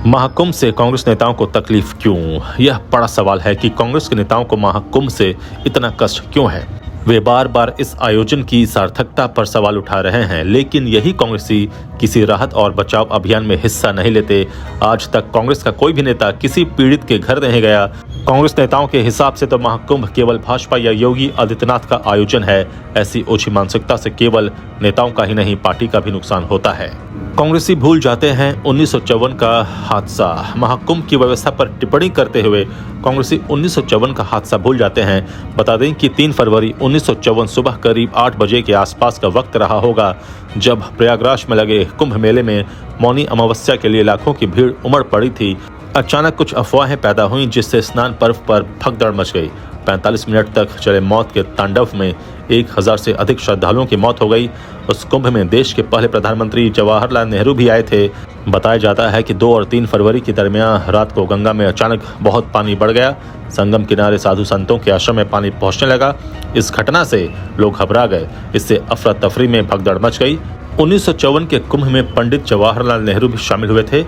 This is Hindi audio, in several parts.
महाकुंभ से कांग्रेस नेताओं को तकलीफ क्यों? यह बड़ा सवाल है कि कांग्रेस के नेताओं को महाकुंभ से इतना कष्ट क्यों है। वे बार बार इस आयोजन की सार्थकता पर सवाल उठा रहे हैं, लेकिन यही कांग्रेसी किसी राहत और बचाव अभियान में हिस्सा नहीं लेते। आज तक कांग्रेस का कोई भी नेता किसी पीड़ित के घर नहीं गया। कांग्रेस नेताओं के हिसाब से तो महाकुंभ केवल भाजपा या योगी आदित्यनाथ का आयोजन है। ऐसी ओछी मानसिकता से केवल नेताओं का ही नहीं, पार्टी का भी नुकसान होता है। कांग्रेसी भूल जाते हैं 1954 का हादसा। महाकुंभ की व्यवस्था पर टिप्पणी करते हुए कांग्रेसी 1954 का हादसा भूल जाते हैं। बता दें कि 3 फरवरी 1954 सुबह करीब 8 बजे के आसपास का वक्त रहा होगा, जब प्रयागराज में लगे कुंभ मेले में मौनी अमावस्या के लिए लाखों की भीड़ उमड़ पड़ी थी। अचानक कुछ अफवाहें पैदा हुईं, जिससे स्नान पर्व पर भगदड़ मच गई। 45 मिनट तक चले मौत के तांडव में 1000 से अधिक श्रद्धालुओं की मौत हो गई। उस कुंभ में देश के पहले प्रधानमंत्री जवाहरलाल नेहरू भी आए थे। बताया जाता है कि 2 और 3 फरवरी के दरमियान रात को गंगा में अचानक बहुत पानी बढ़ गया। संगम किनारे साधु संतों के आश्रम में पानी पहुंचने लगा। इस घटना से लोग घबरा गए। इससे अफरा तफरी में भगदड़ मच गई। 1954 के कुंभ में पंडित जवाहरलाल नेहरू भी शामिल हुए थे।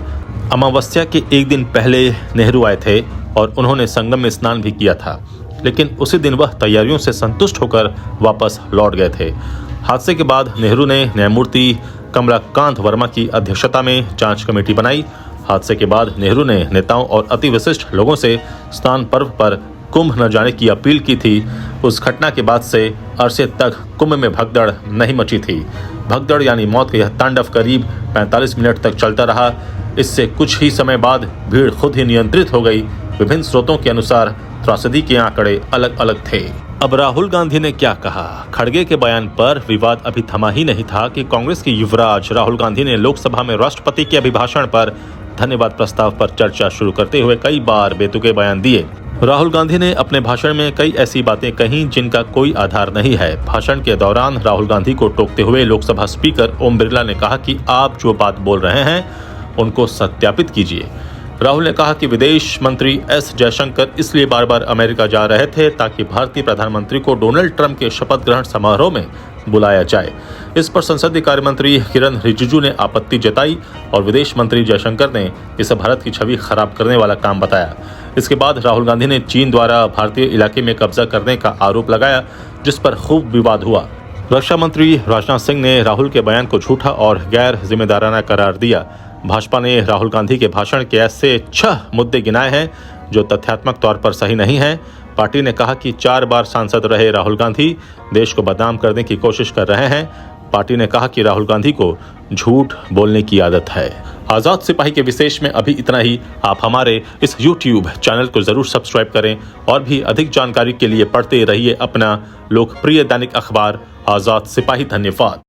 अमावस्या के एक दिन पहले नेहरू आए थे और उन्होंने संगम में स्नान भी किया था, लेकिन उसी दिन वह तैयारियों से संतुष्ट होकर वापस लौट गए थे। हादसे के बाद नेहरू ने न्यायमूर्ति कमलाकांत वर्मा की अध्यक्षता में जांच कमेटी बनाई। हादसे के बाद नेहरू ने नेताओं और अति विशिष्ट लोगों से स्नान पर्व पर कुंभ न जाने की अपील की थी। उस घटना के बाद से अरसे तक कुंभ में भगदड़ नहीं मची थी। भगदड़ यानी मौत का यह तांडव करीब 45 मिनट तक चलता रहा। इससे कुछ ही समय बाद भीड़ खुद ही नियंत्रित हो गई। विभिन्न स्रोतों के अनुसार त्रासदी के आंकड़े अलग अलग थे। अब राहुल गांधी ने क्या कहा? खड़गे के बयान पर विवाद अभी थमा ही नहीं था कि कांग्रेस के युवराज राहुल गांधी ने लोकसभा में राष्ट्रपति के अभिभाषण पर धन्यवाद प्रस्ताव पर चर्चा शुरू करते हुए कई बार बेतुके बयान दिए। राहुल गांधी ने अपने भाषण में कई ऐसी बातें कहीं जिनका कोई आधार नहीं है। भाषण के दौरान राहुल गांधी को टोकते हुए लोकसभा स्पीकर ओम बिरला ने कहा कि आप जो बात बोल रहे हैं उनको सत्यापित कीजिए। राहुल ने कहा कि विदेश मंत्री एस जयशंकर इसलिए बार बार अमेरिका जा रहे थे ताकि भारतीय प्रधानमंत्री को डोनाल्ड ट्रंप के शपथ ग्रहण समारोह में बुलाया जाए। इस पर संसदीय कार्य मंत्री किरण रिजिजू ने आपत्ति जताई और विदेश मंत्री जयशंकर ने इसे भारत की छवि खराब करने वाला काम बताया। इसके बाद राहुल गांधी ने चीन द्वारा भारतीय इलाके में कब्जा करने का आरोप लगाया, जिस पर खूब विवाद हुआ। रक्षा मंत्री राजनाथ सिंह ने राहुल के बयान को झूठा और गैर जिम्मेदाराना करार दिया। भाजपा ने राहुल गांधी के भाषण के ऐसे 6 मुद्दे गिनाए हैं जो तथ्यात्मक तौर पर सही नहीं है। पार्टी ने कहा कि 4 बार सांसद रहे राहुल गांधी देश को बदनाम करने की कोशिश कर रहे हैं। पार्टी ने कहा कि राहुल गांधी को झूठ बोलने की आदत है। आजाद सिपाही के विशेष में अभी इतना ही। आप हमारे इस YouTube चैनल को जरूर सब्सक्राइब करें और भी अधिक जानकारी के लिए पढ़ते रहिए अपना लोकप्रिय दैनिक अखबार आजाद सिपाही। धन्यवाद।